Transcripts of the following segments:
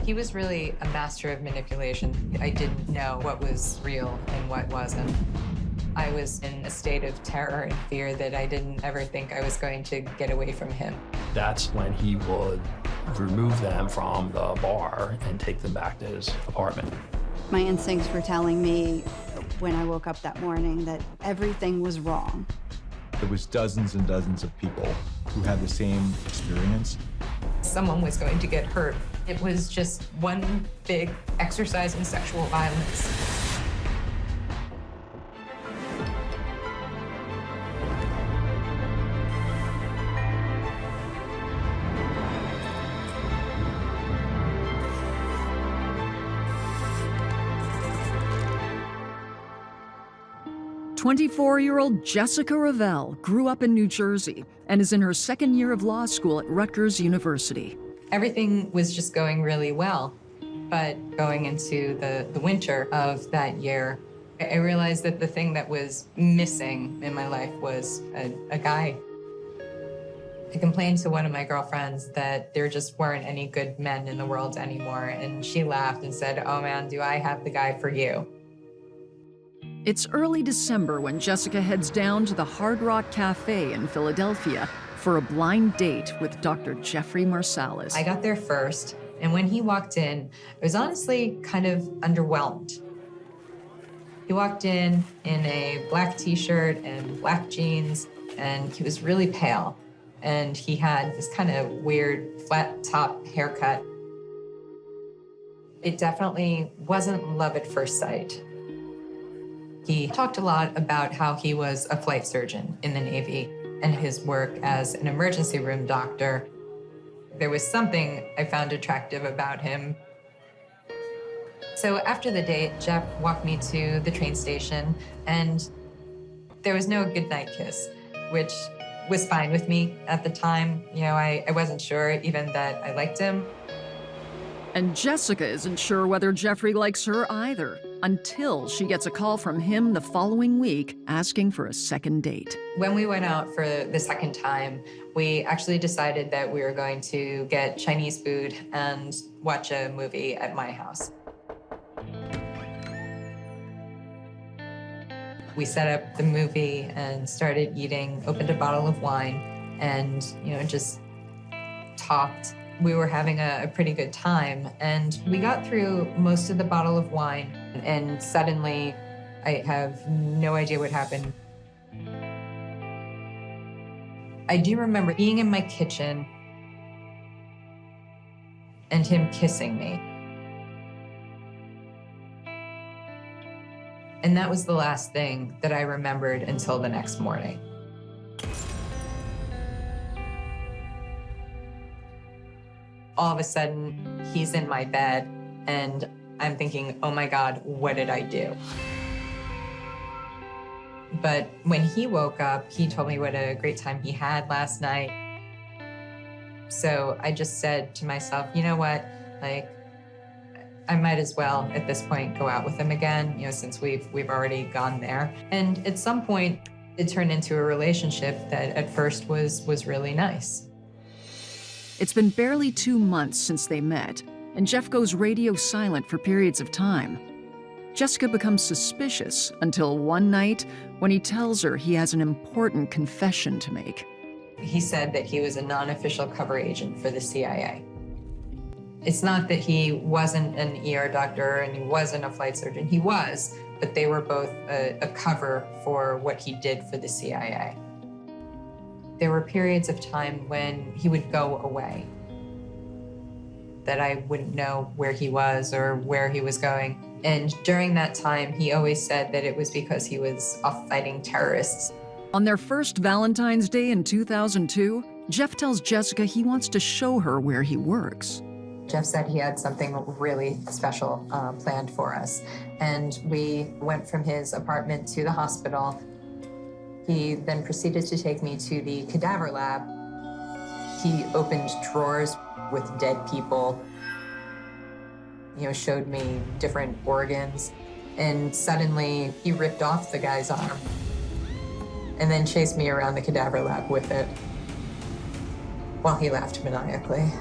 He was really a master of manipulation. I didn't know what was real and what wasn't. I was in a state of terror and fear that I didn't ever think I was going to get away from him. That's when he would remove them from the bar and take them back to his apartment. My instincts were telling me when I woke up that morning that everything was wrong. There was dozens and dozens of people who had the same experience. Someone was going to get hurt. It was just one big exercise in sexual violence. "24-year-old Jessika Rovell grew up in New Jersey and is in her second year of law school at Rutgers University. Everything was just going really well. But going into the winter of that year, I realized that the thing that was missing in my life was a guy. I complained to one of my girlfriends that there just weren't any good men in the world anymore, and she laughed and said, "Oh man, do I have the guy for you." It's early December when Jessika heads down to the Hard Rock Cafe in Philadelphia for a blind date with Dr. Jeffrey Marsalis. I got there first, and when he walked in, I was honestly kind of underwhelmed. He walked in a black t-shirt and black jeans, and he was really pale. And he had this kind of weird flat top haircut. It definitely wasn't love at first sight. He talked a lot about how he was a flight surgeon in the Navy and his work as an emergency room doctor. There was something I found attractive about him. So after the date, Jeff walked me to the train station, and there was no goodnight kiss, which was fine with me at the time. You know, I wasn't sure even that I liked him. And Jessika isn't sure whether Jeffrey likes her either, until she gets a call from him the following week asking for a second date. When we went out for the second time, we actually decided that we were going to get Chinese food and watch a movie at my house. We set up the movie and started eating, opened a bottle of wine, and, you know, just talked. We were having a pretty good time, and we got through most of the bottle of wine, and suddenly, I have no idea what happened. I do remember being in my kitchen and him kissing me. And that was the last thing that I remembered until the next morning. All of a sudden, he's in my bed, and I'm thinking, oh my God, what did I do? But when he woke up, he told me what a great time he had last night. So I just said to myself, you know what, like, I might as well at this point go out with him again, you know, since we've already gone there. And at some point, it turned into a relationship that at first was really nice. It's been barely 2 months since they met, and Jeff goes radio silent for periods of time. Jessika becomes suspicious until one night when he tells her he has an important confession to make. He said that he was a non-official cover agent for the CIA. It's not that he wasn't an ER doctor and he wasn't a flight surgeon. He was, but they were both a cover for what he did for the CIA. There were periods of time when he would go away, that I wouldn't know where he was or where he was going. And during that time, he always said that it was because he was off fighting terrorists. On their first Valentine's Day in 2002, Jeff tells Jessika he wants to show her where he works. Jeff said he had something really special planned for us. And we went from his apartment to the hospital. He then proceeded to take me to the cadaver lab. He opened drawers with dead people, you know, showed me different organs. And suddenly he ripped off the guy's arm and then chased me around the cadaver lab with it while he laughed maniacally.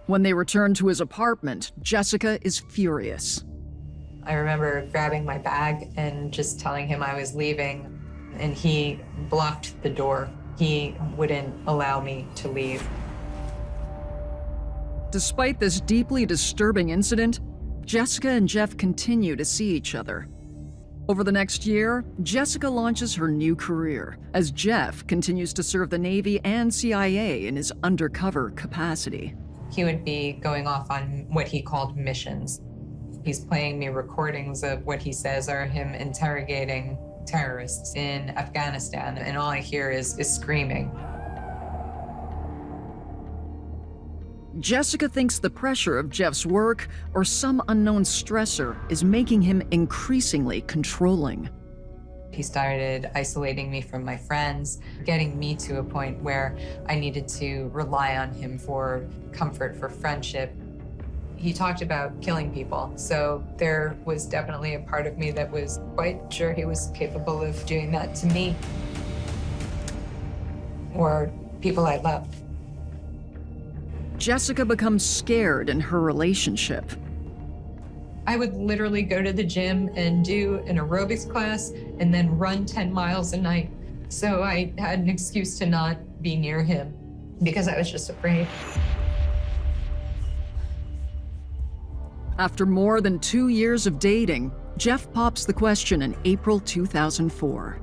When they return to his apartment, Jessika is furious. I remember grabbing my bag and just telling him I was leaving, and he blocked the door. He wouldn't allow me to leave. Despite this deeply disturbing incident, Jessika and Jeff continue to see each other. Over the next year, Jessika launches her new career as Jeff continues to serve the Navy and CIA in his undercover capacity. He would be going off on what he called missions. He's playing me recordings of what he says are him interrogating terrorists in Afghanistan, and all I hear is screaming. Jessika thinks the pressure of Jeff's work or some unknown stressor is making him increasingly controlling. He started isolating me from my friends, getting me to a point where I needed to rely on him for comfort, for friendship. He talked about killing people, so there was definitely a part of me that was quite sure he was capable of doing that to me or people I loved. Jessika becomes scared in her relationship. I would literally go to the gym and do an aerobics class and then run 10 miles a night. So I had an excuse to not be near him because I was just afraid. After more than 2 years of dating, Jeff pops the question in April 2004.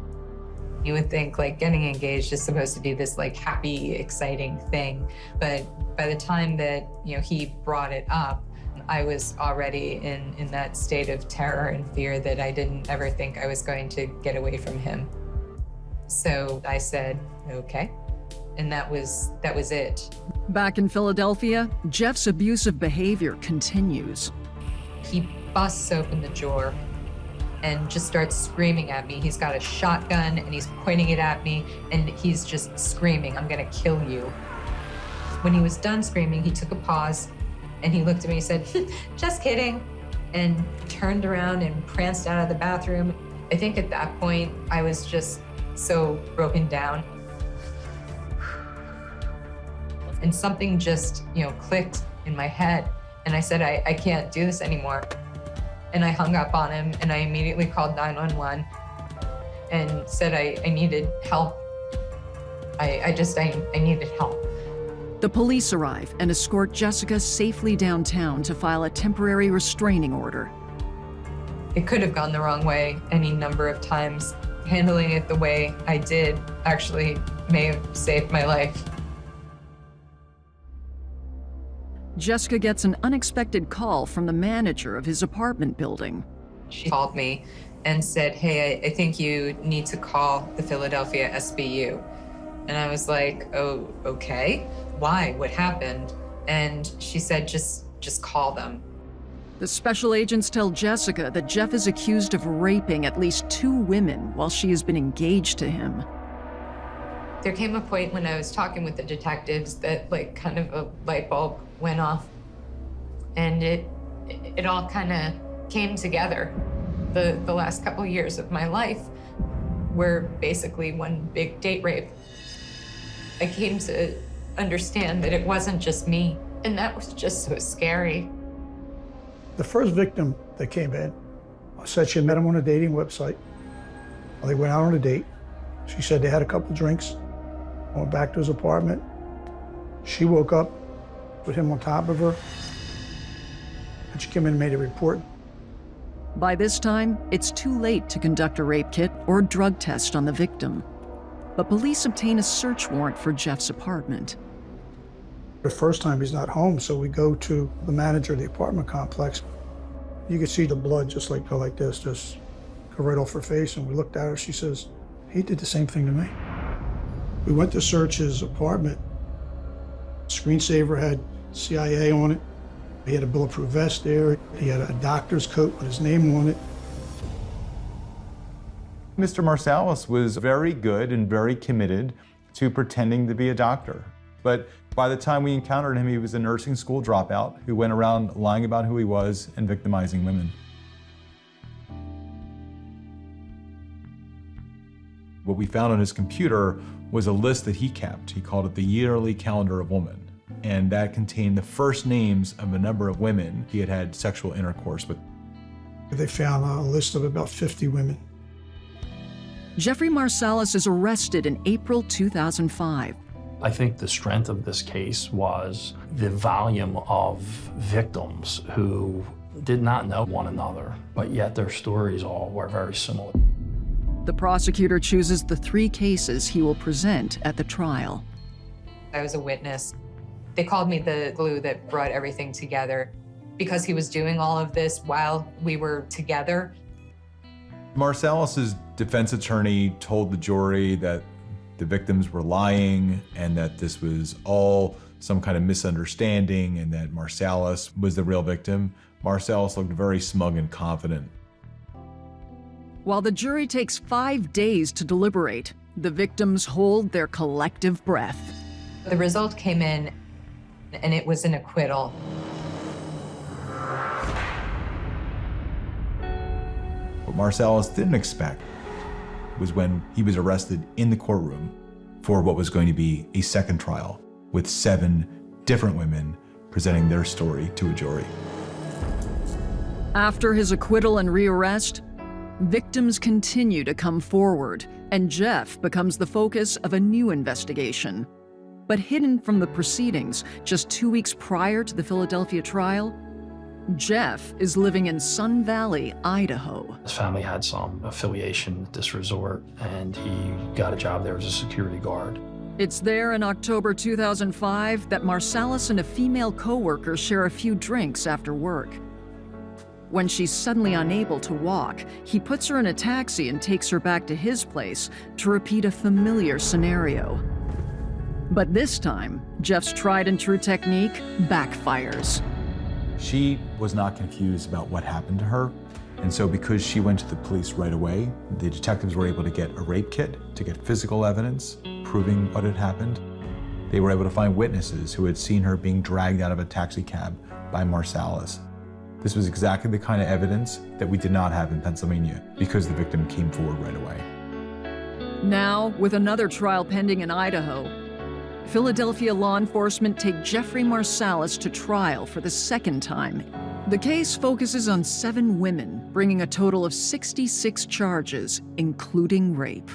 You would think like getting engaged is supposed to be this like happy, exciting thing. But by the time that, he brought it up, I was already in that state of terror and fear that I didn't ever think I was going to get away from him. So I said, okay. And that was it. Back in Philadelphia, Jeff's abusive behavior continues. He busts open the drawer and just starts screaming at me. He's got a shotgun and he's pointing it at me and he's just screaming, "I'm gonna kill you." When he was done screaming, he took a pause and he looked at me and said, "Just kidding," and turned around and pranced out of the bathroom. I think at that point, I was just so broken down. And something just, clicked in my head. And I said, I can't do this anymore. And I hung up on him and I immediately called 911 and said I needed help. I needed help. The police arrive and escort Jessika safely downtown to file a temporary restraining order. It could have gone the wrong way any number of times. Handling it the way I did actually may have saved my life. Jessika gets an unexpected call from the manager of his apartment building. She called me and said, "Hey, I think you need to call the Philadelphia SBU." And I was like, "Oh, okay. Why? What happened?" And she said, just call them. The special agents tell Jessika that Jeff is accused of raping at least 2 women while she has been engaged to him. There came a point when I was talking with the detectives that kind of a light bulb went off. And it all kind of came together. The last couple years of my life were basically one big date rape. I came to understand that it wasn't just me, and that was just so scary. The first victim that came in said she met him on a dating website. Well, they went out on a date. She said they had a couple drinks, went back to his apartment. She woke up with him on top of her, and she came in and made a report. By this time, it's too late to conduct a rape kit or drug test on the victim. But police obtain a search warrant for Jeff's apartment. The first time he's not home, so we go to the manager of the apartment complex. You could see the blood just go like this, just go right off her face, and we looked at her, she says, "He did the same thing to me." We went to search his apartment. Screensaver had CIA on it. He had a bulletproof vest there. He had a doctor's coat with his name on it. Mr. Marsalis was very good and very committed to pretending to be a doctor. But by the time we encountered him, he was a nursing school dropout who went around lying about who he was and victimizing women. What we found on his computer was a list that he kept. He called it the Yearly Calendar of Woman. and that contained the first names of a number of women he had had sexual intercourse with. They found a list of about 50 women. Jeffrey Marsalis is arrested in April 2005. I think the strength of this case was the volume of victims who did not know one another, but yet their stories all were very similar. The prosecutor chooses the 3 cases he will present at the trial. I was a witness. They called me the glue that brought everything together because he was doing all of this while we were together. Marsalis's defense attorney told the jury that the victims were lying and that this was all some kind of misunderstanding and that Marsalis was the real victim. Marsalis looked very smug and confident. While the jury takes 5 days to deliberate, the victims hold their collective breath. The result came in, and it was an acquittal. What Marsalis didn't expect was when he was arrested in the courtroom for what was going to be a second trial with 7 different women presenting their story to a jury. After his acquittal and rearrest, victims continue to come forward, and Jeff becomes the focus of a new investigation. But hidden from the proceedings, just 2 weeks prior to the Philadelphia trial, Jeff is living in Sun Valley, Idaho. His family had some affiliation with this resort, and he got a job there as a security guard. It's there in October 2005 that Marsalis and a female coworker share a few drinks after work. When she's suddenly unable to walk, he puts her in a taxi and takes her back to his place to repeat a familiar scenario. But this time, Jeff's tried and true technique backfires. She was not confused about what happened to her, and so because she went to the police right away, the detectives were able to get a rape kit, to get physical evidence proving what had happened. They were able to find witnesses who had seen her being dragged out of a taxi cab by Marsalis. This was exactly the kind of evidence that we did not have in Pennsylvania because the victim came forward right away. Now, with another trial pending in Idaho, Philadelphia law enforcement take Jeffrey Marsalis to trial for the second time. The case focuses on 7 women, bringing a total of 66 charges, including rape.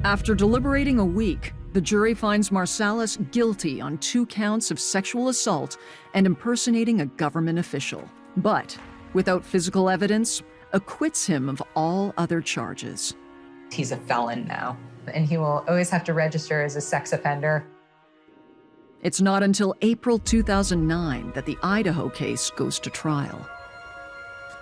After deliberating a week, the jury finds Marsalis guilty on 2 counts of sexual assault and impersonating a government official, but without physical evidence, acquits him of all other charges. He's a felon now, and he will always have to register as a sex offender. It's not until April 2009 that the Idaho case goes to trial.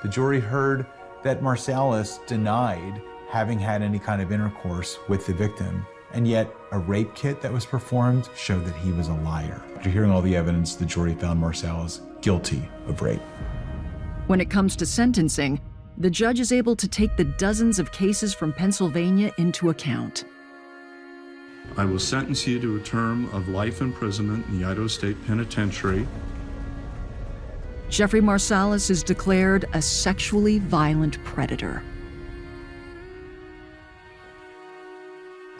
The jury heard that Marsalis denied having had any kind of intercourse with the victim, and yet a rape kit that was performed showed that he was a liar. After hearing all the evidence, the jury found Marsalis guilty of rape. When it comes to sentencing, the judge is able to take the dozens of cases from Pennsylvania into account. I will sentence you to a term of life imprisonment in the Idaho State Penitentiary. Jeffrey Marsalis is declared a sexually violent predator.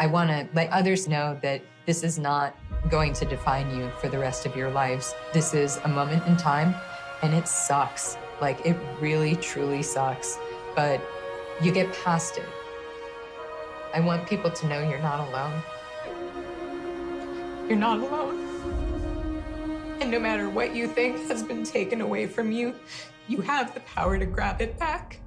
I want to let others know that this is not going to define you for the rest of your lives. This is a moment in time, and it sucks. Like, it really, truly sucks, but you get past it. I want people to know you're not alone. You're not alone. And no matter what you think has been taken away from you, you have the power to grab it back.